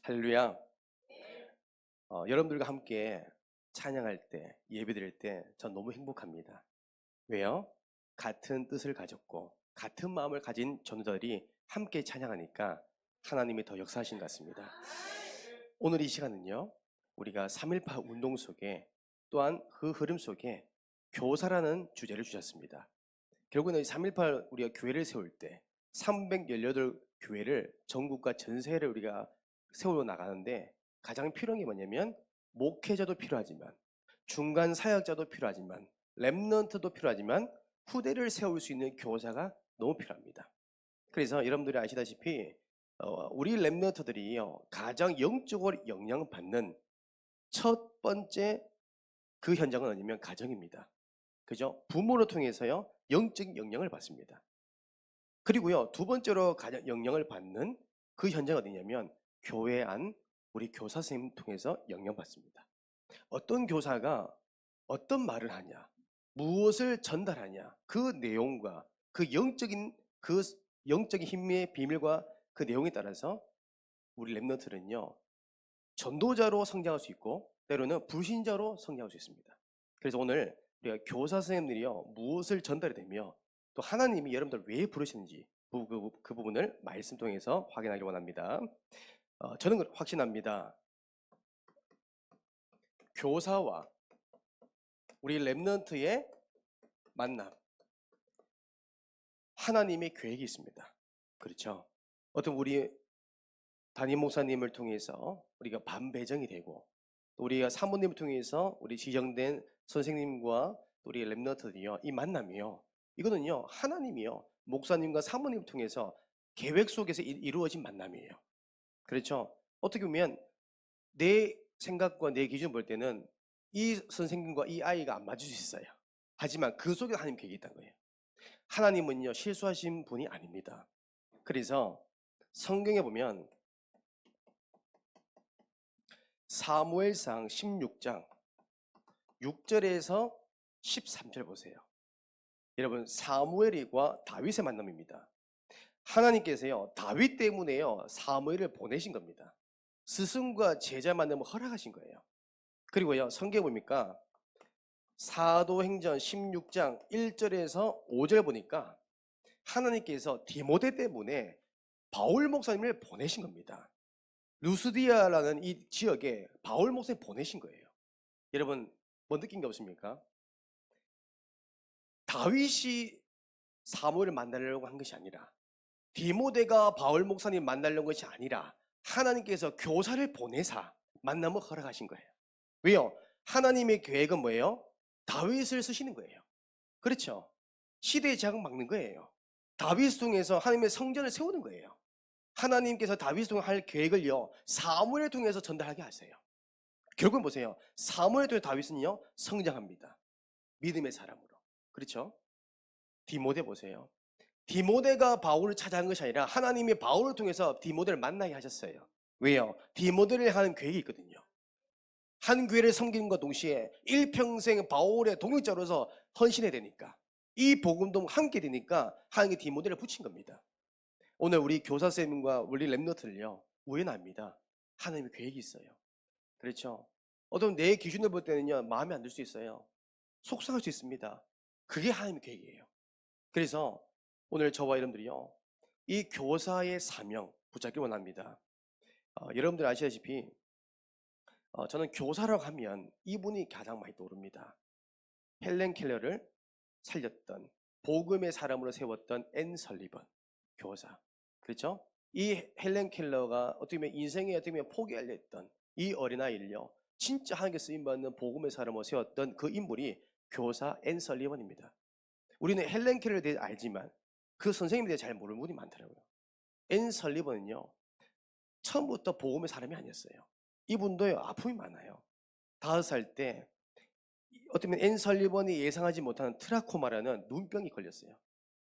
할렐루야. 여러분들과 함께 찬양할 때, 예배드릴 때 전 너무 행복합니다. 왜요? 같은 뜻을 가졌고 같은 마음을 가진 전도자들이 함께 찬양하니까 하나님이 더 역사하신 것 같습니다. 오늘 이 시간은요, 우리가 3.18 운동 속에 또한 그 흐름 속에 교사라는 주제를 주셨습니다. 결국은 3.18 우리가 교회를 세울 때 318교회를 전국과 전세를 우리가 세워 나가는데 가장 필요한 게 뭐냐면 목회자도 필요하지만 중간 사역자도 필요하지만 렘넌트도 필요하지만 후대를 세울 수 있는 교사가 너무 필요합니다. 그래서 여러분들이 아시다시피 우리 렘넌트들이요, 가장 영적으로 영향받는 첫 번째 그 현장은 어디냐면 가정입니다. 그죠? 부모를 통해서요 영적인 영향을 받습니다. 그리고요, 두 번째로 가장 영향을 받는 그 현장은 어디냐면 교회 안 우리 교사 선생님 통해서 영향받습니다. 어떤 교사가 어떤 말을 하냐, 무엇을 전달하냐, 그 내용과 그 영적인 힘의 비밀과 그 내용에 따라서 우리 렘넌트는요 전도자로 성장할 수 있고 때로는 불신자로 성장할 수 있습니다. 그래서 오늘 우리가 교사 선생님들이요 무엇을 전달이 되며 또 하나님이 여러분들 왜 부르시는지 그 부분을 말씀 통해서 확인하기 원합니다. 저는 확신합니다. 교사와 우리 렘넌트의 만남, 하나님의 계획이 있습니다. 그렇죠? 어떤 우리 담임 목사님을 통해서 우리가 반배정이 되고 또 우리가 사모님을 통해서 우리 지정된 선생님과 우리 렘넌트들이요 이 만남이요 이거는요 하나님이요 목사님과 사모님을 통해서 계획 속에서 이루어진 만남이에요. 그렇죠? 어떻게 보면 내 생각과 내 기준 볼 때는 이 선생님과 이 아이가 안 맞을 수 있어요. 하지만 그 속에 하나님 계획이 있다는 거예요. 하나님은요 실수하신 분이 아닙니다. 그래서 성경에 보면 사무엘상 16장 6절에서 13절 보세요. 여러분 사무엘과 다윗의 만남입니다. 하나님께서요 다윗 때문에요 사무엘을 보내신 겁니다. 스승과 제자 만남을 허락하신 거예요. 그리고요 성경에 보니까 사도행전 16장 1절에서 5절 보니까 하나님께서 디모데 때문에 바울 목사님을 보내신 겁니다. 루스디아라는 이 지역에 바울 목사님 보내신 거예요. 여러분 뭐 느낀 게 없습니까? 다윗이 사무엘을 만나려고 한 것이 아니라 디모데가 바울 목사님 만나려는 것이 아니라 하나님께서 교사를 보내사 만남을 허락하신 거예요. 왜요? 하나님의 계획은 뭐예요? 다윗을 쓰시는 거예요. 그렇죠? 시대의 제약을 막는 거예요. 다윗을 통해서 하나님의 성전을 세우는 거예요. 하나님께서 다윗을 통해 할 계획을요 사무엘을 통해서 전달하게 하세요. 결국은 보세요. 사무엘을 통해 다윗은요 성장합니다. 믿음의 사람으로. 그렇죠? 디모데 보세요. 디모데가 바울을 찾아간 것이 아니라 하나님이 바울을 통해서 디모데를 만나게 하셨어요. 왜요? 디모데를 하는 계획이 있거든요. 한 교회를 섬기는과 동시에 일평생 바울의 동역자로서 헌신해야 되니까 이 복음도 함께 되니까 하나님이 디모데를 붙인 겁니다. 오늘 우리 교사쌤과 우리 렘너트를요 우연합니다. 하나님의 계획이 있어요. 그렇죠? 어떤 내 기준을 볼 때는요 마음에 안 들 수 있어요. 속상할 수 있습니다. 그게 하나님의 계획이에요. 그래서 오늘 저와 여러분들이요 이 교사의 사명 붙잡기 원합니다. 여러분들 아시다시피 저는 교사라고 하면 이분이 가장 많이 떠오릅니다. 헬렌 켈러를 살렸던 복음의 사람으로 세웠던 앤 설리번 교사. 그렇죠? 이 헬렌 켈러가 어떻게 보면 인생에 어떻게 보면 포기하려 했던 이 어린아이를요 진짜 하나님께 쓰임받는 복음의 사람으로 세웠던 그 인물이 교사 앤 설리번입니다. 우리는 헬렌 켈러에 대해 알지만 그 선생님에 대해 잘 모르는 분이 많더라고요. 앤 설리번은요 처음부터 복음의 사람이 아니었어요. 이분도 아픔이 많아요. 5살 때 어떻게 보면 앤 설리번이 예상하지 못하는 트라코마라는 눈병이 걸렸어요.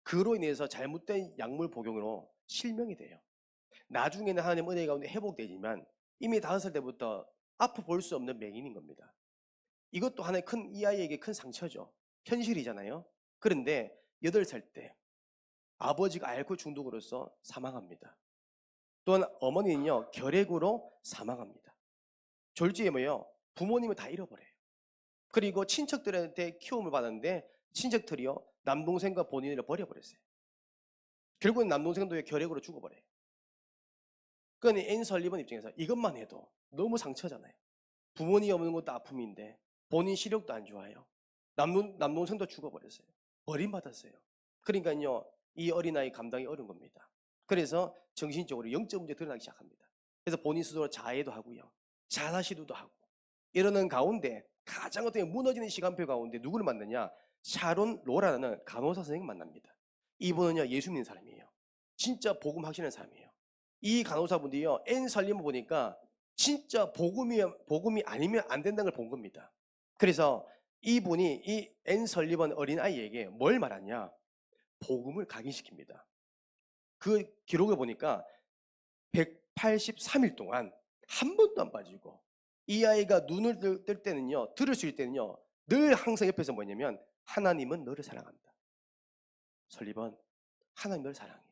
그로 인해서 잘못된 약물 복용으로 실명이 돼요. 나중에는 하나님 은혜 가운데 회복되지만 이미 5살 때부터 앞을 볼 수 없는 맹인인 겁니다. 이것도 하나의 이 아이에게 큰 상처죠. 현실이잖아요. 그런데 8살 때 아버지가 알코올 중독으로서 사망합니다. 또한 어머니는요, 결핵으로 사망합니다. 졸지에 뭐예요? 부모님을 다 잃어버려요. 그리고 친척들한테 키움을 받았는데 친척들이요, 남동생과 본인을 버려버렸어요. 결국은 남동생도 결핵으로 죽어버려요. 그러니까 앤 설리번 입장에서 이것만 해도 너무 상처잖아요. 부모님 없는 것도 아픔인데 본인 시력도 안 좋아요. 남동생도 죽어버렸어요. 버림받았어요. 그러니까요, 이 어린아이 감당이 어려운 겁니다. 그래서 정신적으로 영적 문제 드러나기 시작합니다. 그래서 본인 스스로 자해도 하고요, 자살시도도 하고 이러는 가운데 가장 어떻게 무너지는 시간표 가운데 누구를 만나냐? 샤론 로라는 간호사 선생님 만납니다. 이분은요, 예수 믿는 사람이에요. 진짜 복음 확신하는 사람이에요. 이 간호사분들이요, 앤 설림을 보니까 진짜 복음이 아니면 안 된다는 걸 본 겁니다. 그래서 이분이 이 앤 설리번 어린아이에게 뭘 말하냐? 복음을 각인시킵니다. 그 기록을 보니까 183일 동안 한 번도 안 빠지고, 이 아이가 눈을 뜰 때는요, 들을 수 있을 때는요, 늘 항상 옆에서 뭐냐면 하나님은 너를 사랑한다. 설리번, 하나님 너를 사랑해.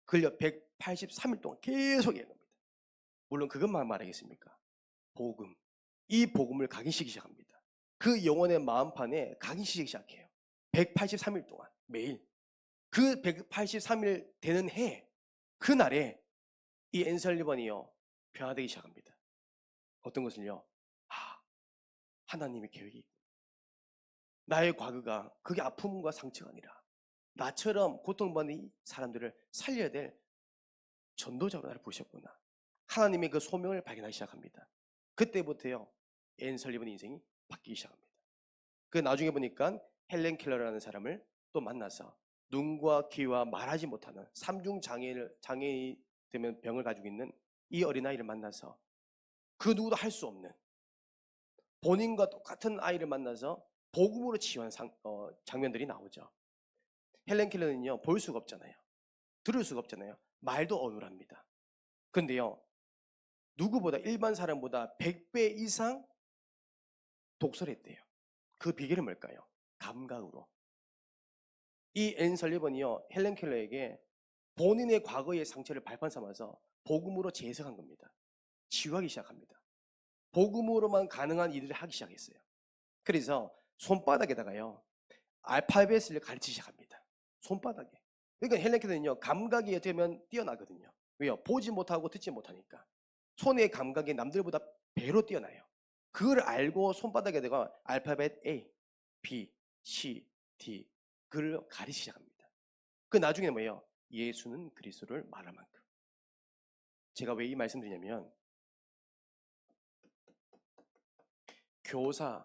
그걸 183일 동안 계속 얘기합니다. 물론 그것만 말하겠습니까? 복음. 이 복음을 각인시키기 시작합니다. 그 영혼의 마음판에 각인시키기 시작해요. 183일 동안 매일. 그 183일 되는 해, 그날에 이 앤설리번이요, 변화되기 시작합니다. 어떤 것을요? 하나님의 계획이 있고, 나의 과거가 그게 아픔과 상처가 아니라 나처럼 고통받는 이 사람들을 살려야 될 전도자로 나를 부르셨구나. 하나님의 그 소명을 발견하기 시작합니다. 그때부터요, 앤 설리번 인생이 바뀌기 시작합니다. 그 나중에 보니까 헬렌 켈러라는 사람을 또 만나서 눈과 귀와 말하지 못하는 삼중 장애인이 되면 병을 가지고 있는 이 어린아이를 만나서 그 누구도 할 수 없는 본인과 똑같은 아이를 만나서 복음으로 치유한 장면들이 나오죠. 헬렌 켈러는요, 볼 수가 없잖아요. 들을 수가 없잖아요. 말도 어눌합니다. 근데요, 누구보다 일반 사람보다 100배 이상 독서를 했대요. 그 비결은 뭘까요? 감각으로. 이 앤 설리번이요, 헬렌 켈러에게 본인의 과거의 상처를 발판 삼아서 복음으로 재해석한 겁니다. 치유하기 시작합니다. 복음으로만 가능한 일을 하기 시작했어요. 그래서 손바닥에다가요, 알파벳을 가르치기 시작합니다. 손바닥에. 그러니까 헬렌 켈러는요, 감각이 되면 뛰어나거든요. 왜요? 보지 못하고 듣지 못하니까. 손의 감각이 남들보다 배로 뛰어나요. 그걸 알고 손바닥에다가 알파벳 A, B, C, D 그걸 가리기 시작합니다. 그 나중에 뭐예요? 예수는 그리스도를 말할 만큼. 제가 왜 이 말씀 드리냐면, 교사,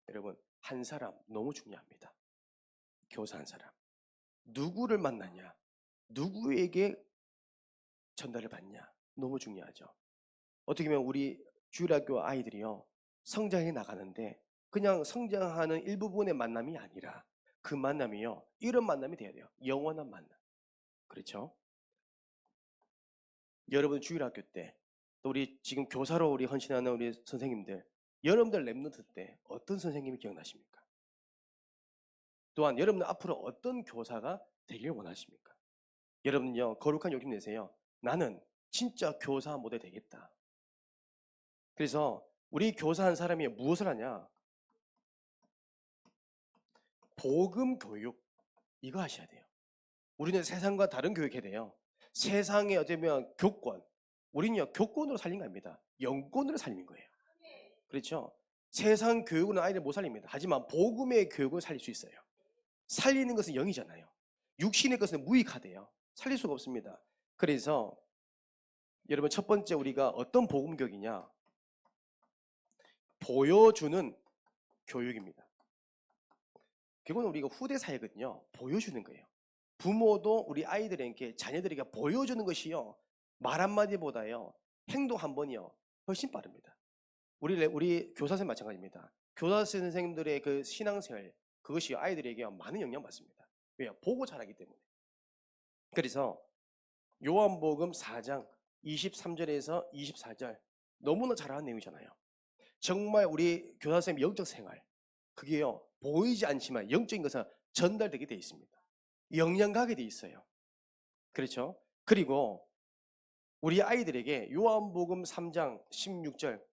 여러분, 한 사람 너무 중요합니다. 교사 한 사람. 누구를 만나냐? 누구에게 전달을 받냐? 너무 중요하죠. 어떻게 보면 우리 주일학교 아이들이요, 성장해 나가는데 그냥 성장하는 일부분의 만남이 아니라 그 만남이요, 이런 만남이 돼야 돼요. 영원한 만남. 그렇죠? 여러분 주일학교 때, 또 우리 지금 교사로 우리 헌신하는 우리 선생님들, 여러분들 랩노트 때 어떤 선생님이 기억나십니까? 또한 여러분들 앞으로 어떤 교사가 되길 원하십니까? 여러분요, 거룩한 욕심 내세요. 나는 진짜 교사 모델 되겠다. 그래서 우리 교사 한 사람이 무엇을 하냐? 복음 교육, 이거 하셔야 돼요. 우리는 세상과 다른 교육해야 돼요. 세상에 어쩌면 교권, 우리는요, 교권으로 살린 겁니다. 영권으로 살린 거예요. 그렇죠? 세상 교육은 아이를 못 살립니다. 하지만 복음의 교육을 살릴 수 있어요. 살리는 것은 영이잖아요. 육신의 것은 무익하대요. 살릴 수가 없습니다. 그래서 여러분, 첫 번째 우리가 어떤 복음 교육이냐? 보여주는 교육입니다. 그건 우리가 후대 사회거든요. 보여주는 거예요. 부모도 우리 아이들에게, 자녀들에게 보여주는 것이요, 말 한마디보다요, 행동 한 번이요, 훨씬 빠릅니다. 우리 교사 선생님 마찬가지입니다. 교사 선생님들의 그 신앙생활, 그것이 아이들에게 많은 영향을 받습니다. 왜요? 보고 자라기 때문에. 그래서 요한복음 4장 23절에서 24절 너무나 잘하는 내용이잖아요. 정말 우리 교사 선생님 영적 생활, 그게요, 보이지 않지만 영적인 것은 전달되게 돼 있습니다. 영향 가게 돼 있어요. 그렇죠? 그리고 우리 아이들에게 요한복음 3장 16절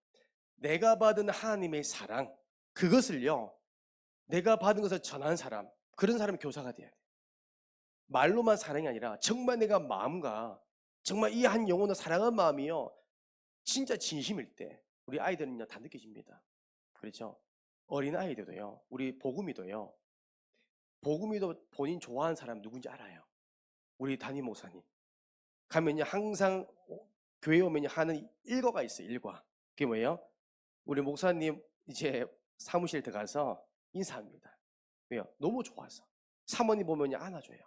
내가 받은 하나님의 사랑 그것을요 내가 받은 것을 전하는 사람 그런 사람이 교사가 돼야 돼. 말로만 사랑이 아니라 정말 내가 마음과 정말 이 한 영혼을 사랑하는 마음이요 진짜 진심일 때 우리 아이들은요 다 느껴집니다. 그렇죠? 어린 아이들도요 우리 복음이도요 복음이도 본인 좋아하는 사람 누군지 알아요. 우리 담임 목사님 가면요 항상 교회 오면 하는 일과가 있어요. 일과 그게 뭐예요? 우리 목사님 이제 사무실 들어가서 인사합니다. 왜요? 너무 좋아서 사모님 보면 안아줘요.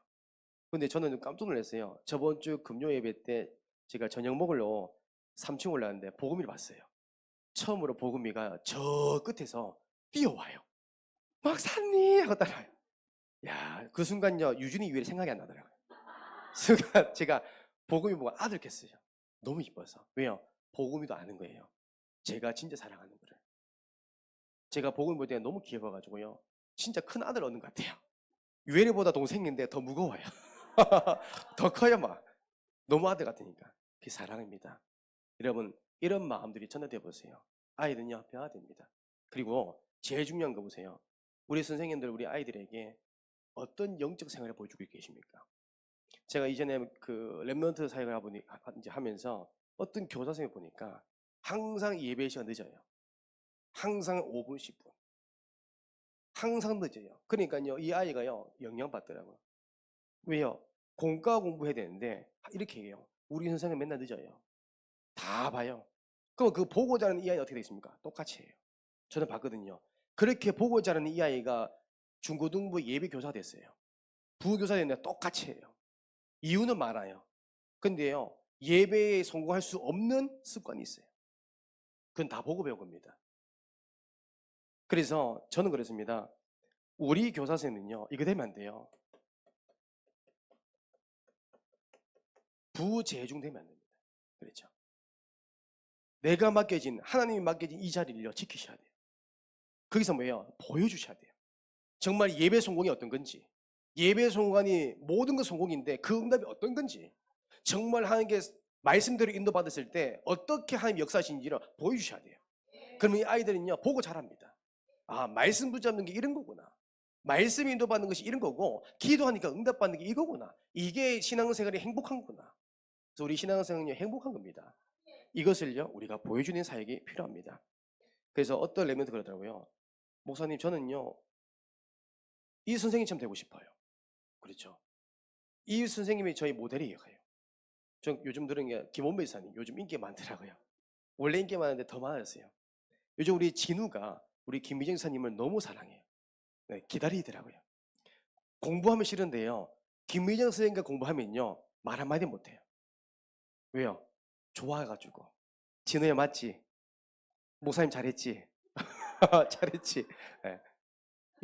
근데 저는 깜짝 놀랐어요. 저번 주 금요 예배 때 제가 저녁 먹으러 3층 올라갔는데 복음이를 봤어요. 처음으로 복음이가 저 끝에서 뛰어와요. 막사님 하고 따라와요. 야, 그 순간요 유준이 이외에 생각이 안 나더라고요. 순간 제가 복음이 보고 아들겠어요. 너무 이뻐서. 왜요? 복음이도 아는 거예요. 제가 진짜 사랑하는 거를. 제가 복음 볼 때 너무 귀여워가지고요. 진짜 큰 아들 얻는 것 같아요. 유엘이보다 동생인데 더 무거워요. 더 커요 막. 너무 아들 같으니까. 그게 사랑입니다. 여러분 이런 마음들이 전달돼 보세요. 아이는요 배워야 됩니다. 그리고 제일 중요한 거 보세요. 우리 선생님들 우리 아이들에게 어떤 영적 생활을 보여주고 계십니까? 제가 이전에 그 랩런트 사역을 하면서 어떤 교사 선생님 보니까 항상 예배 시간 늦어요. 항상 5분, 10분. 항상 늦어요. 그러니까요, 이 아이가요, 영향받더라고요. 왜요? 공과 공부해야 되는데, 이렇게 해요. 우리 선생님 맨날 늦어요. 다 봐요. 그럼 그 보고 자라는 이 아이는 어떻게 되겠습니까? 똑같이 해요. 저는 봤거든요. 그렇게 보고 자라는 이 아이가 중고등부 예비 교사가 됐어요. 부교사 됐는데 똑같이 해요. 이유는 많아요. 근데요, 예배에 성공할 수 없는 습관이 있어요. 그건 다 보고 배운 겁니다. 그래서 저는 그렇습니다. 우리 교사 선생님은요, 이거 되면 안 돼요. 부재중되면 안 됩니다. 그렇죠. 내가 맡겨진, 하나님이 맡겨진 이 자리를요, 지키셔야 돼요. 거기서 뭐예요? 보여주셔야 돼요. 정말 예배 성공이 어떤 건지, 예배 성공이 모든 것 성공인데 그 응답이 어떤 건지, 정말 하나님께 말씀대로 인도받았을 때 어떻게 하나님 역사하시는지를 보여주셔야 돼요. 그러면 이 아이들은요, 보고 자랍니다. 아, 말씀 붙잡는 게 이런 거구나. 말씀 인도받는 것이 이런 거고, 기도하니까 응답받는 게 이거구나. 이게 신앙생활이 행복한 거구나. 그래서 우리 신앙생활이 행복한 겁니다. 이것을요, 우리가 보여주는 사역이 필요합니다. 그래서 어떤 레멘트 그러더라고요. 목사님, 저는요, 이 선생님처럼 되고 싶어요. 그렇죠. 이 선생님이 저희 모델이에요. 전 요즘 들은 게 김원배 이사님 요즘 인기 많더라고요. 원래 인기 많은데 더 많아졌어요. 요즘 우리 진우가 우리 김미정 사님을 너무 사랑해요. 네, 기다리더라고요. 공부하면 싫은데요. 김미정 선생님과 공부하면요. 말 한마디 못해요. 왜요? 좋아가지고. 진우야 맞지? 목사님 잘했지? 잘했지? 네.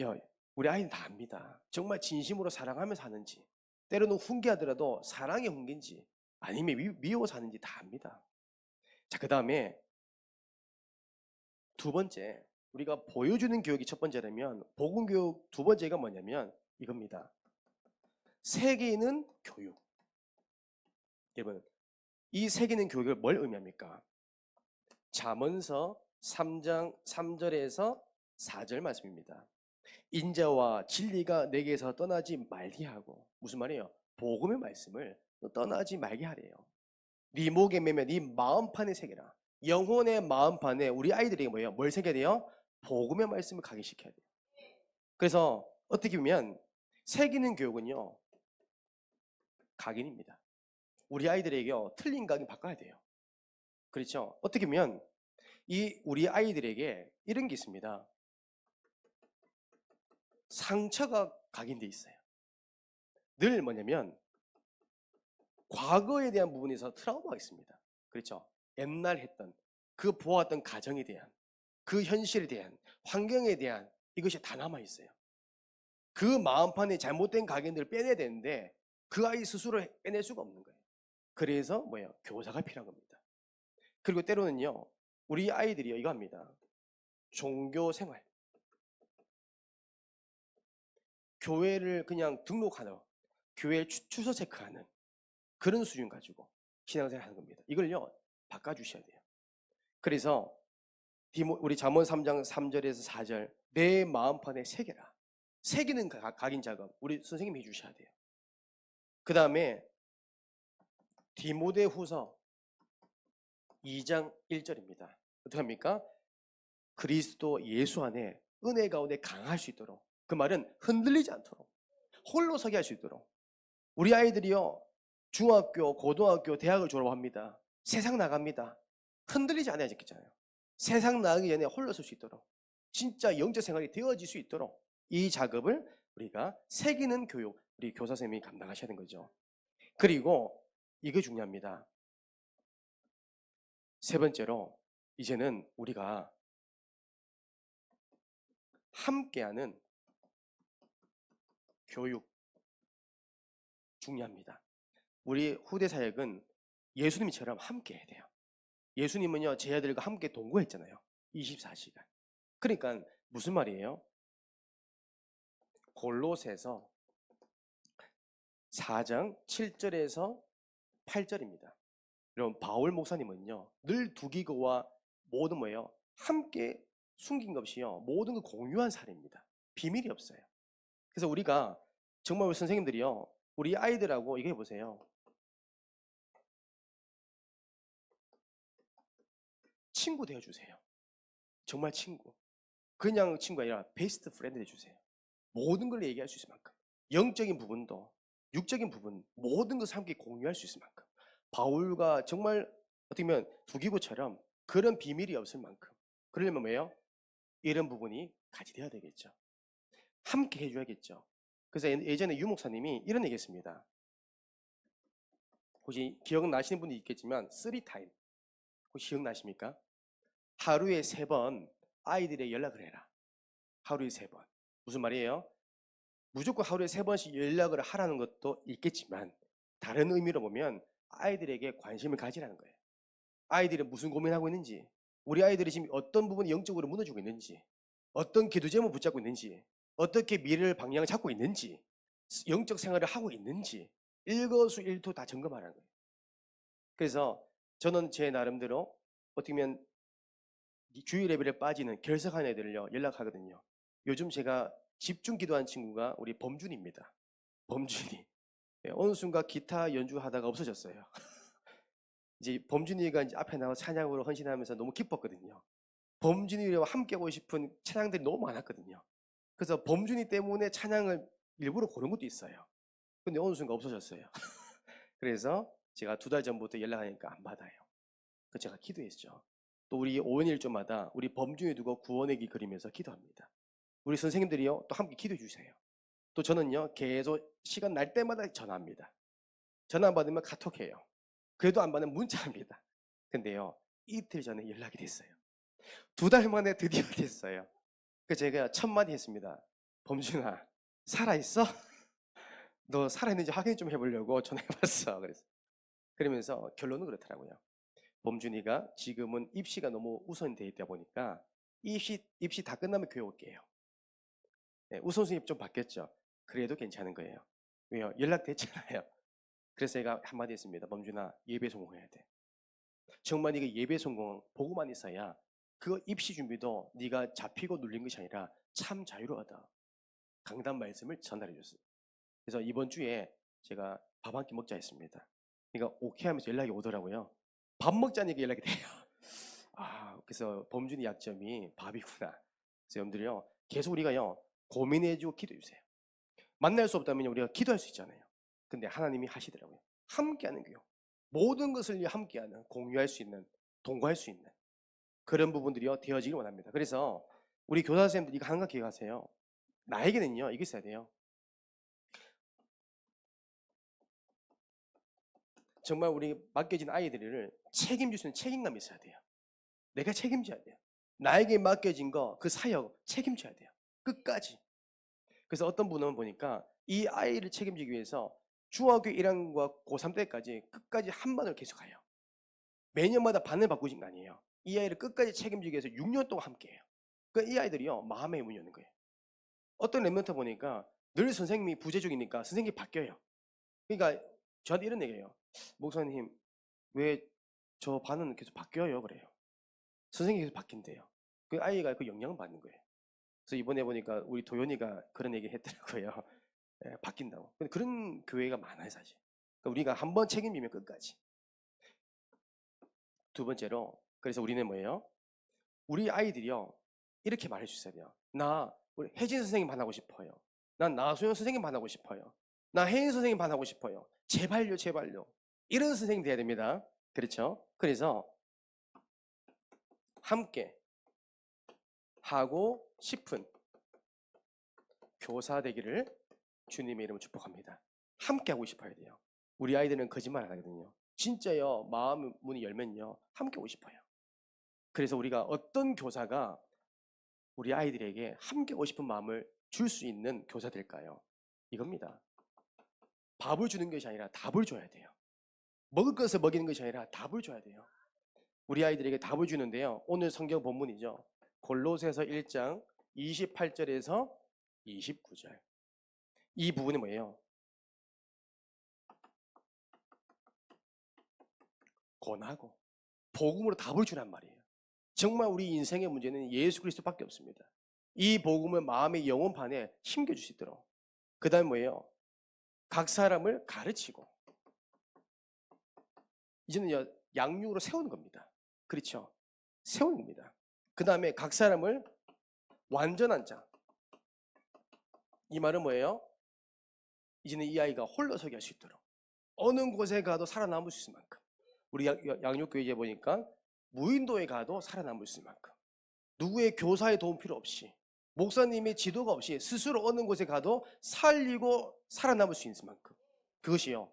야, 우리 아이는 다 압니다. 정말 진심으로 사랑하면서 하는지 때로는 훈계하더라도 사랑의 훈계인지 아니면 미워서 하는지 다 압니다. 자, 그 다음에 두 번째 우리가 보여주는 교육이 첫 번째라면 복음교육 두 번째가 뭐냐면 이겁니다. 새기는 교육. 여러분 이 새기는 교육을 뭘 의미합니까? 잠언서 3장 3절에서 4절 말씀입니다. 인자와 진리가 내게서 떠나지 말게 하고 무슨 말이에요? 복음의 말씀을 떠나지 말게 하래요. 네 목에 매면 네 마음판에 새겨라. 영혼의 마음판에 우리 아이들이 뭐예요? 뭘 새겨야 돼요? 복음의 말씀을 각인시켜야 돼요. 그래서 어떻게 보면 새기는 교육은요 각인입니다. 우리 아이들에게요 틀린 각인 바꿔야 돼요. 그렇죠? 어떻게 보면 이 우리 아이들에게 이런 게 있습니다. 상처가 각인돼 있어요. 늘 뭐냐면 과거에 대한 부분에서 트라우마가 있습니다. 그렇죠? 옛날 했던 그 보았던 가정에 대한 그 현실에 대한 환경에 대한 이것이 다 남아 있어요. 그 마음판에 잘못된 각인들을 빼내야 되는데 그 아이 스스로 빼낼 수가 없는 거예요. 그래서 뭐예요? 교사가 필요한 겁니다. 그리고 때로는요 우리 아이들이요 이거 합니다. 종교 생활 교회를 그냥 등록하는 교회 주소 체크하는 그런 수준 가지고 신앙생활 하는 겁니다. 이걸요 바꿔주셔야 돼요. 그래서 우리 잠언 3장 3절에서 4절 내 마음판에 새겨라. 새기는 각인 작업 우리 선생님이 해주셔야 돼요. 그 다음에 디모데후서 2장 1절입니다. 어떻게 합니까? 그리스도 예수 안에 은혜 가운데 강할 수 있도록, 그 말은 흔들리지 않도록 홀로 서게 할 수 있도록. 우리 아이들이요 중학교, 고등학교, 대학을 졸업합니다. 세상 나갑니다. 흔들리지 않아야 되겠잖아요. 세상 나가기 전에 홀로 설 수 있도록, 진짜 영적 생활이 되어질 수 있도록 이 작업을 우리가 새기는 교육, 우리 교사 선생님이 감당하셔야 되는 거죠. 그리고 이게 중요합니다. 세 번째로 이제는 우리가 함께하는 교육 중요합니다. 우리 후대 사역은 예수님처럼 함께 해야 돼요. 예수님은요 제 아들과 함께 동거했잖아요. 24시간. 그러니까 무슨 말이에요? 골로새서 4장 7절에서 8절입니다. 여러분 바울 목사님은요 늘 두기고와 모든 뭐예요? 함께 숨긴 것 없이요 모든 걸 공유한 사례입니다. 비밀이 없어요. 그래서 우리가 정말 우리 선생님들이요 우리 아이들하고 이거 해보세요. 친구 되어주세요. 정말 친구. 그냥 친구가 아니라 베스트 프렌드 되어주세요. 모든 걸 얘기할 수 있을 만큼, 영적인 부분도 육적인 부분 모든 것을 함께 공유할 수 있을 만큼, 바울과 정말 어떻게 보면 두기고처럼 그런 비밀이 없을 만큼, 그러려면 뭐예요? 이런 부분이 같이 되어야 되겠죠. 함께 해줘야겠죠. 그래서 예전에 유 목사님이 이런 얘기 했습니다. 혹시 기억나시는 분이 있겠지만 3타임 혹시 기억나십니까? 하루에 3번 아이들에게 연락을 해라. 하루에 3번. 무슨 말이에요? 무조건 하루에 3번씩 연락을 하라는 것도 있겠지만 다른 의미로 보면 아이들에게 관심을 가지라는 거예요. 아이들이 무슨 고민하고 있는지, 우리 아이들이 지금 어떤 부분이 영적으로 무너지고 있는지, 어떤 기도 제목 붙잡고 있는지, 어떻게 미래를 방향을 잡고 있는지, 영적 생활을 하고 있는지 일거수일투 다 점검하라는 거예요. 그래서 저는 제 나름대로 어떻게 보면 주일 예배를 빠지는 결석한 애들을요 연락하거든요. 요즘 제가 집중 기도한 친구가 우리 범준입니다. 범준이. 어느 순간 기타 연주하다가 없어졌어요. 이제 범준이가 이제 앞에 나와 찬양으로 헌신하면서 너무 기뻤거든요. 범준이와 함께 하고 싶은 찬양들이 너무 많았거든요. 그래서 범준이 때문에 찬양을 일부러 고른 것도 있어요. 근데 어느 순간 없어졌어요. 그래서 제가 2달 전부터 연락하니까 안 받아요. 그래서 제가 기도했죠. 또 우리 5원1조마다 우리 범준이 두고 구원의 길 그리면서 기도합니다. 우리 선생님들이요 또 함께 기도해 주세요. 또 저는요 계속 시간 날 때마다 전화합니다. 전화 안 받으면 카톡해요. 그래도 안 받으면 문자합니다. 근데요 이틀 전에 연락이 됐어요. 2달 만에 드디어 됐어요. 그래서 제가 첫 마디 했습니다. 범준아 살아있어? 너 살아있는지 확인 좀 해보려고 전화해봤어. 그러면서 결론은 그렇더라고요. 범준이가 지금은 입시가 너무 우선되어 있다 보니까 입시 다 끝나면 교회 올게요. 네, 우선순위 좀 바뀌었죠. 그래도 괜찮은 거예요. 왜요? 연락됐잖아요. 그래서 제가 한마디 했습니다. 범준아 예배 성공해야 돼. 정말 네가 예배 성공 보고만 있어야 그 입시 준비도 네가 잡히고 눌린 것이 아니라 참 자유로하다. 강단 말씀을 전달해 줬어요. 그래서 이번 주에 제가 밥 한 끼 먹자 했습니다. 그러니까 오케이 하면서 연락이 오더라고요. 밥 먹자니까 연락이 돼요. 그래서 범준이 약점이 밥이구나. 그래서 여러분들이요 계속 우리가요 고민해주고 기도해주세요. 만날 수 없다면 우리가 기도할 수 있잖아요. 근데 하나님이 하시더라고요. 함께하는 교육. 모든 것을 함께하는, 공유할 수 있는, 동거할 수 있는 그런 부분들이요 되어지길 원합니다. 그래서 우리 교사 선생님들 이거 항상 기억하세요. 나에게는요 이게 있어야 돼요. 정말 우리 맡겨진 아이들을 책임질 수 있는 책임감이 있어야 돼요. 내가 책임져야 돼요. 나에게 맡겨진 거 그 사역 책임져야 돼요. 끝까지. 그래서 어떤 분은 보니까 이 아이를 책임지기 위해서 중학교 1학년과 고3 때까지 끝까지 한 반을 계속 가요. 매년마다 반을 바꾸신 거 아니에요. 이 아이를 끝까지 책임지기 위해서 6년 동안 함께해요. 그러니까 이 아이들이요 마음의 문이 여는 거예요. 어떤 랩런트 보니까 늘 선생님이 부재중이니까 선생님이 바뀌어요. 그러니까 저한테 이런 얘기해요. 목사님, 왜 저 반은 계속 바뀌어요? 그래요. 선생님이 계속 바뀐대요. 그 아이가 그 영향을 받는 거예요. 그래서 이번에 보니까 우리 도연이가 그런 얘기 했더라고요. 예, 바뀐다고. 근데 그런 교회가 많아요, 사실. 그러니까 우리가 한번 책임지면 끝까지. 두 번째로, 그래서 우리는 뭐예요? 우리 아이들이요, 이렇게 말해 주셔야 돼요. 나 우리 혜진 선생님 반하고 싶어요. 난 나소영 선생님 반하고 싶어요. 나 혜인 선생님 반하고 싶어요. 제발요, 제발요. 이런 선생님 돼야 됩니다. 그렇죠? 그래서 함께 하고 싶은 교사 되기를 주님의 이름으로 축복합니다. 함께 하고 싶어야 돼요. 우리 아이들은 거짓말 안 하거든요. 진짜요, 마음 문이 열면요, 함께 하고 싶어요. 그래서 우리가 어떤 교사가 우리 아이들에게 함께 하고 싶은 마음을 줄 수 있는 교사 될까요? 이겁니다. 밥을 주는 것이 아니라 답을 줘야 돼요. 먹을 것을 먹이는 것이 아니라 답을 줘야 돼요. 우리 아이들에게 답을 주는데요. 오늘 성경 본문이죠. 골로새서 1장 28절에서 29절. 이 부분이 뭐예요? 권하고 복음으로 답을 주란 말이에요. 정말 우리 인생의 문제는 예수 그리스도밖에 없습니다. 이 복음을 마음의 영혼판에 심겨줄 수 있도록. 그 다음 뭐예요? 각 사람을 가르치고. 이제는 양육으로 세우는 겁니다. 그렇죠? 세우는 겁니다. 그 다음에 각 사람을 완전한 자. 이 말은 뭐예요? 이제는 이 아이가 홀로 서게 할 수 있도록. 어느 곳에 가도 살아남을 수 있을 만큼. 우리 양육교회에 보니까 무인도에 가도 살아남을 수 있을 만큼. 누구의 교사의 도움 필요 없이, 목사님의 지도가 없이 스스로 어느 곳에 가도 살리고 살아남을 수 있을 만큼. 그것이요,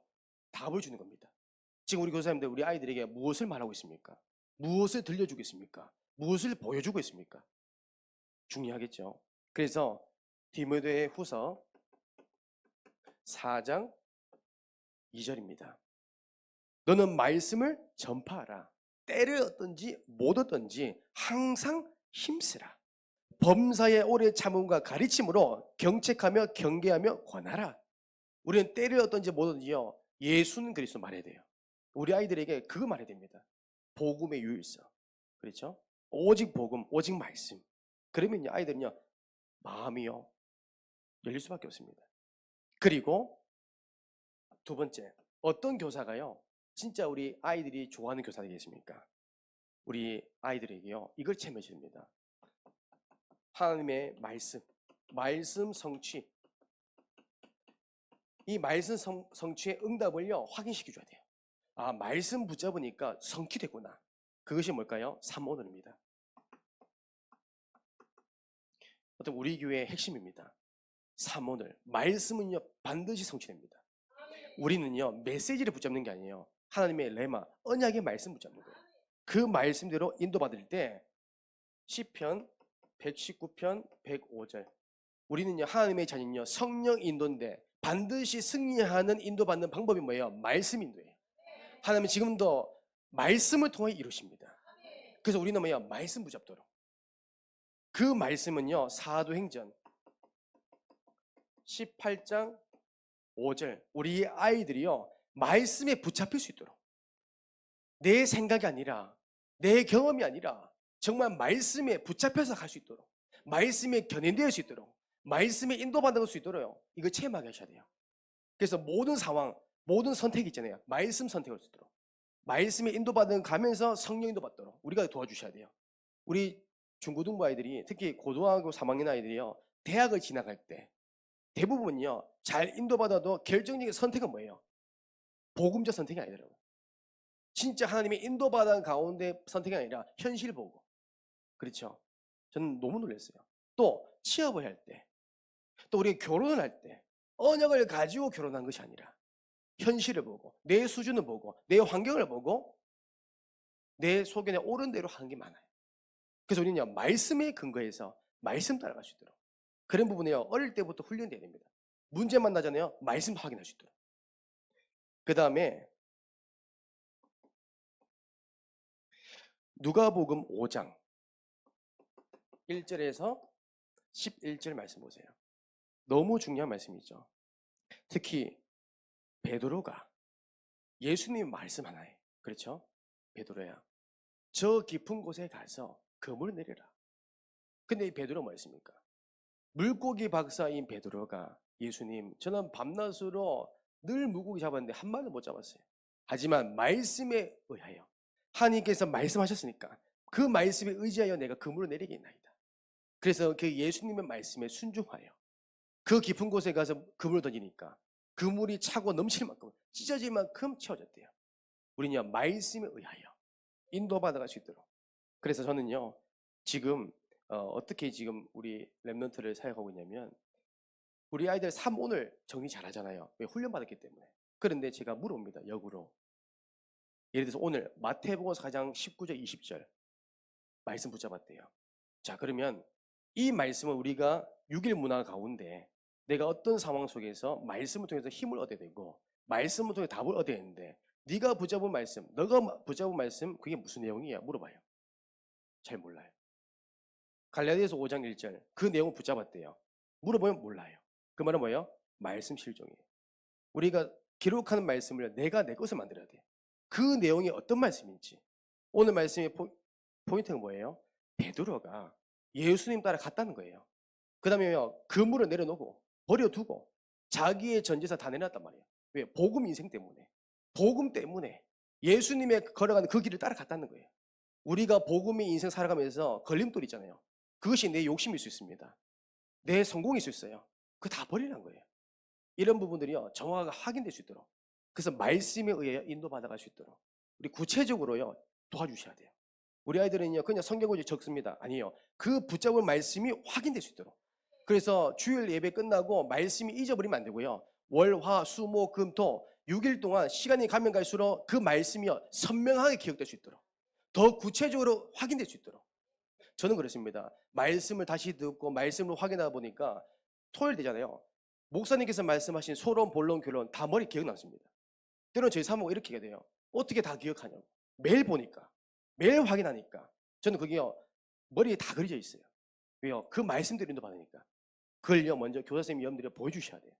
답을 주는 겁니다. 지금 우리 교사님들, 우리 아이들에게 무엇을 말하고 있습니까? 무엇을 들려주고 있습니까? 무엇을 보여주고 있습니까? 중요하겠죠. 그래서 디모데 후서 4장 2절입니다. 너는 말씀을 전파하라. 때를 얻든지 못 얻든지 항상 힘쓰라. 범사에 오래 참음과 가르침으로 경책하며 경계하며 권하라. 우리는 때를 얻든지 못 얻든지요, 예수는 그리스도 말해야 돼요. 우리 아이들에게 그거 말해야 됩니다. 복음의 유일성. 그렇죠? 오직 복음, 오직 말씀. 그러면요, 아이들은요, 마음이요, 열릴 수밖에 없습니다. 그리고 두 번째, 어떤 교사가요, 진짜 우리 아이들이 좋아하는 교사 되겠습니까? 우리 아이들에게요, 이걸 체험해 줍니다. 하나님의 말씀, 말씀 성취. 이 말씀 성취의 응답을요, 확인시켜 줘야 돼요. 아, 말씀 붙잡으니까 성취됐구나. 그것이 뭘까요? 삼오늘입니다. 어떤 우리 교회의 핵심입니다. 삼오늘. 말씀은요, 반드시 성취됩니다. 우리는요, 메시지를 붙잡는 게 아니에요. 하나님의 레마, 언약의 말씀 붙잡는 거예요. 그 말씀대로 인도받을 때 시편 119편 105절. 우리는요, 하나님의 자녀는요, 성령 인도인데 반드시 승리하는 인도받는 방법이 뭐예요? 말씀 인도예요. 하나님은 지금도 말씀을 통해 이루십니다. 그래서 우리는 뭐예요? 말씀 붙잡도록. 그 말씀은요, 사도행전 18장 5절. 우리 아이들이요, 말씀에 붙잡힐 수 있도록. 내 생각이 아니라, 내 경험이 아니라 정말 말씀에 붙잡혀서 갈 수 있도록, 말씀에 견인될 수 있도록, 말씀에 인도받을 수 있도록 이거 체험하게 하셔야 돼요. 그래서 모든 상황, 모든 선택이 있잖아요. 말씀 선택할 수 있도록, 말씀에 인도받은 가면서 성령 인도받도록 우리가 도와주셔야 돼요. 우리 중고등부 아이들이, 특히 고등학교 3학년 아이들이요, 대학을 지나갈 때 대부분요, 잘 인도받아도 결정적인 선택은 뭐예요? 복음적 선택이 아니더라고요. 진짜 하나님의 인도받은 가운데 선택이 아니라 현실 보고. 그렇죠? 저는 너무 놀랐어요. 또 취업을 할 때, 또 우리가 결혼을 할 때 언약을 가지고 결혼한 것이 아니라 현실을 보고, 내 수준을 보고, 내 환경을 보고 내 소견에 옳은 대로 하는 게 많아요. 그래서 우리는 말씀에 근거해서 말씀 따라갈 수 있도록, 그런 부분에요, 어릴 때부터 훈련돼야 됩니다. 문제 만나잖아요, 말씀 확인할 수 있도록. 그 다음에 누가복음 5장 1절에서 11절 말씀 보세요. 너무 중요한 말씀이죠. 특히 베드로가 예수님 말씀 하나에, 그렇죠? 베드로야, 저 깊은 곳에 가서 그물을 내려라. 근데 이 베드로 뭐였습니까? 물고기 박사인 베드로가 예수님, 저는 밤낮으로 늘 물고기 잡았는데 한 마리도 못 잡았어요. 하지만 말씀에 의하여 하나님께서 말씀하셨으니까 그 말씀에 의지하여 내가 그물을 내리겠나이다. 그래서 그 예수님의 말씀에 순종하여 그 깊은 곳에 가서 그물을 던지니까 그물이 차고 넘칠 만큼, 찢어질 만큼 채워졌대요. 우리는요, 말씀에 의하여 인도받아갈 수 있도록. 그래서 저는요, 지금 어떻게 지금 우리 랩런트를 사역하고 있냐면, 우리 아이들 3오늘 정리 잘하잖아요. 왜? 훈련받았기 때문에. 그런데 제가 물어봅니다, 역으로. 예를 들어서 오늘 마태복음 4장 19절 20절 말씀 붙잡았대요. 자, 그러면 이 말씀을 우리가 6일 문화 가운데 내가 어떤 상황 속에서 말씀을 통해서 힘을 얻어야 되고 말씀을 통해 답을 얻어야 되는데, 네가 붙잡은 말씀, 너가 붙잡은 말씀, 그게 무슨 내용이야? 물어봐요. 잘 몰라요. 갈라디아서 5장 1절 그 내용을 붙잡았대요. 물어보면 몰라요. 그 말은 뭐예요? 말씀 실종이에요. 우리가 기록하는 말씀을 내가 내 것을 만들어야 돼요. 그 내용이 어떤 말씀인지. 오늘 말씀의 포인트는 뭐예요? 베드로가 예수님 따라 갔다는 거예요. 그 다음에요, 그물을 내려놓고 버려두고 자기의 전 재산 다 내놨단 말이에요. 왜? 복음 인생 때문에. 복음 때문에 예수님의 걸어가는 그 길을 따라갔다는 거예요. 우리가 복음의 인생 살아가면서 걸림돌 있잖아요. 그것이 내 욕심일 수 있습니다. 내 성공일 수 있어요. 그거 다 버리라는 거예요. 이런 부분들이요, 정확하게 확인될 수 있도록. 그래서 말씀에 의해 인도받아갈 수 있도록 우리 구체적으로요, 도와주셔야 돼요. 우리 아이들은요, 그냥 성경을 적습니다. 아니요. 그 붙잡은 말씀이 확인될 수 있도록. 그래서 주일 예배 끝나고 말씀이 잊어버리면 안 되고요. 월, 화, 수, 목, 금, 토 6일 동안 시간이 가면 갈수록 그 말씀이요, 선명하게 기억될 수 있도록, 더 구체적으로 확인될 수 있도록. 저는 그렇습니다. 말씀을 다시 듣고 말씀을 확인하다 보니까 토요일 되잖아요. 목사님께서 말씀하신 소론, 본론, 결론 다 머리 기억났습니다. 때로는 저희 사모가 이렇게 해야 돼요. 어떻게 다 기억하냐고. 매일 보니까, 매일 확인하니까 저는 그게요, 머리에 다 그려져 있어요. 왜요? 그 말씀대로 인도받으니까. 그걸요, 먼저 교사선생님 여러분들이 보여주셔야 돼요.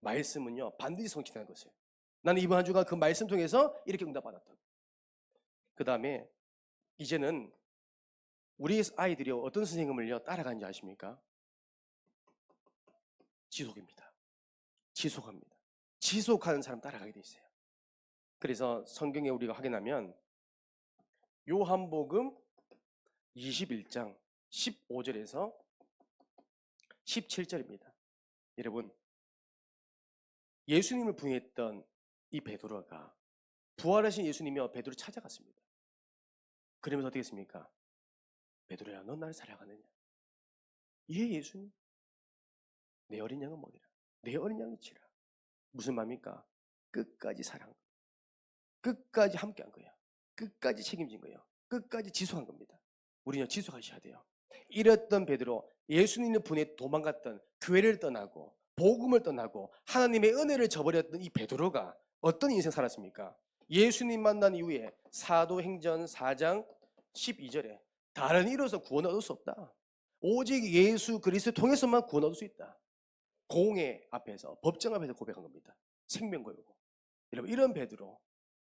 말씀은요, 반드시 성취되는 것이에요. 나는 이번 한 주간 그 말씀 통해서 이렇게 응답받았다고. 그 다음에 이제는 우리 아이들이 어떤 선생님을요 따라가는지 아십니까? 지속입니다. 지속합니다. 지속하는 사람 따라가게 돼 있어요. 그래서 성경에 우리가 확인하면 요한복음 21장 15절에서 17절입니다. 여러분, 예수님을 부인했던 이 베드로가 부활하신 예수님이여 베드로 찾아갔습니다. 그러면서 어떻게 했습니까? 베드로야, 넌 나를 사랑하느냐? 예, 예수님. 내 어린 양은 먹이라. 내 어린 양을 치라. 무슨 말입니까? 끝까지 사랑. 끝까지 함께한 거예요. 끝까지 책임진 거예요. 끝까지 지속한 겁니다. 우리는 지속하셔야 돼요. 이랬던 베드로, 예수님의 분에 도망갔던, 교회를 떠나고 복음을 떠나고 하나님의 은혜를 저버렸던 이 베드로가 어떤 인생 살았습니까? 예수님 만난 이후에 사도행전 4장 12절에 다른 이로서 구원을 얻을 수 없다. 오직 예수 그리스도 통해서만 구원을 얻을 수 있다. 공회 앞에서, 법정 앞에서 고백한 겁니다. 생명 걸고. 여러분, 이런 베드로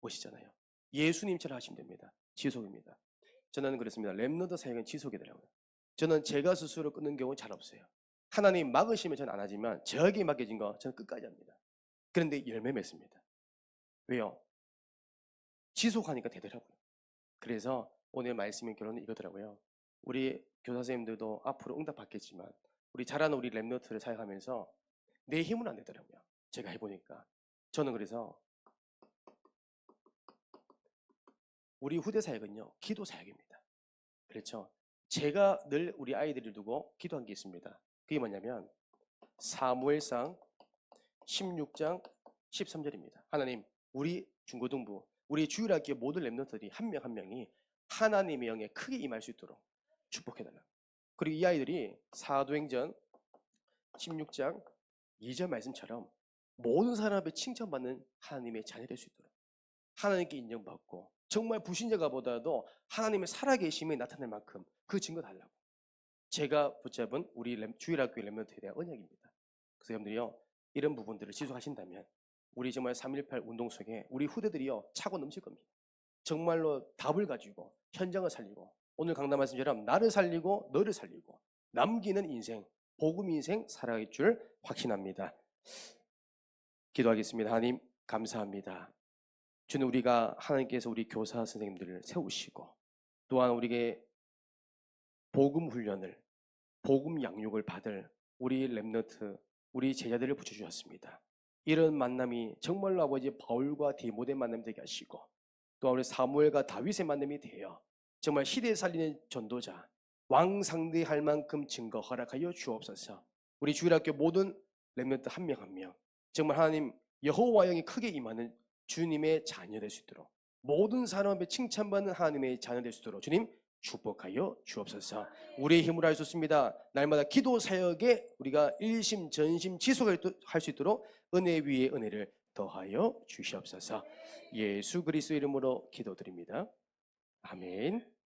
보시잖아요. 예수님처럼 하시면 됩니다. 지속입니다. 저는 그렇습니다. 렘넌트 사역은 지속이더라고요. 저는 제가 스스로 끊는 경우는 잘 없어요. 하나님 막으시면 저는 안 하지만 저에게 맡겨진 거 저는 끝까지 합니다. 그런데 열매 맺습니다. 왜요? 지속하니까 되더라고요. 그래서 오늘 말씀의 결론은 이거더라고요. 우리 교사 선생님들도 앞으로 응답 받겠지만 우리 잘하는 우리 렘넌트를 사역하면서 내 힘은 안 되더라고요. 제가 해보니까. 저는 그래서 우리 후대 사역은요, 기도 사역입니다. 그렇죠? 제가 늘 우리 아이들을 두고 기도한 게 있습니다. 그게 뭐냐면 사무엘상 16장 13절입니다. 하나님, 우리 중고등부, 우리 주일학교 모든 렘넌트들이 한 명 한 명이 하나님의 영에 크게 임할 수 있도록 축복해달라. 그리고 이 아이들이 사도행전 16장 2절 말씀처럼 모든 사람 앞에 칭찬받는 하나님의 자녀 될 수 있도록, 하나님께 인정받고 정말 불신자가 보다도 하나님의 살아계심이 나타날 만큼 그 증거 달라고. 제가 붙잡은 우리 주일학교 렘넌트에 대한 언약입니다. 그래서 여러분들이요, 이런 부분들을 지속하신다면 우리 정말 3.18 운동 속에 우리 후대들이요 차고 넘칠 겁니다. 정말로 답을 가지고 현장을 살리고 오늘 강단 말씀처럼 나를 살리고 너를 살리고 남기는 인생, 복음 인생 살아갈 줄 확신합니다. 기도하겠습니다. 하나님 감사합니다. 주는 우리가 하나님께서 우리 교사 선생님들을 세우시고 또한 우리에게 복음 훈련을 복음 양육을 받을 우리 렘넌트 우리 제자들을 붙여주셨습니다. 이런 만남이 정말로 아버지 바울과 디모데 만남이 되게 하시고 또 우리 사무엘과 다윗의 만남이 되어 정말 시대에 살리는 전도자 왕 상대할 만큼 증거 허락하여 주옵소서. 우리 주일학교 모든 렘넌트 한 명 한 명 정말 하나님 여호와 영이 크게 임하는 주님의 자녀 될 수 있도록 모든 사람 앞에 칭찬받는 하나님의 자녀 될 수 있도록 주님 축복하여 주옵소서. 우리의 힘으로 할 수 없습니다. 날마다 기도 사역에 우리가 일심 전심 지속할 수 있도록 은혜 위에 은혜를 더하여 주시옵소서. 예수 그리스도 이름으로 기도드립니다. 아멘.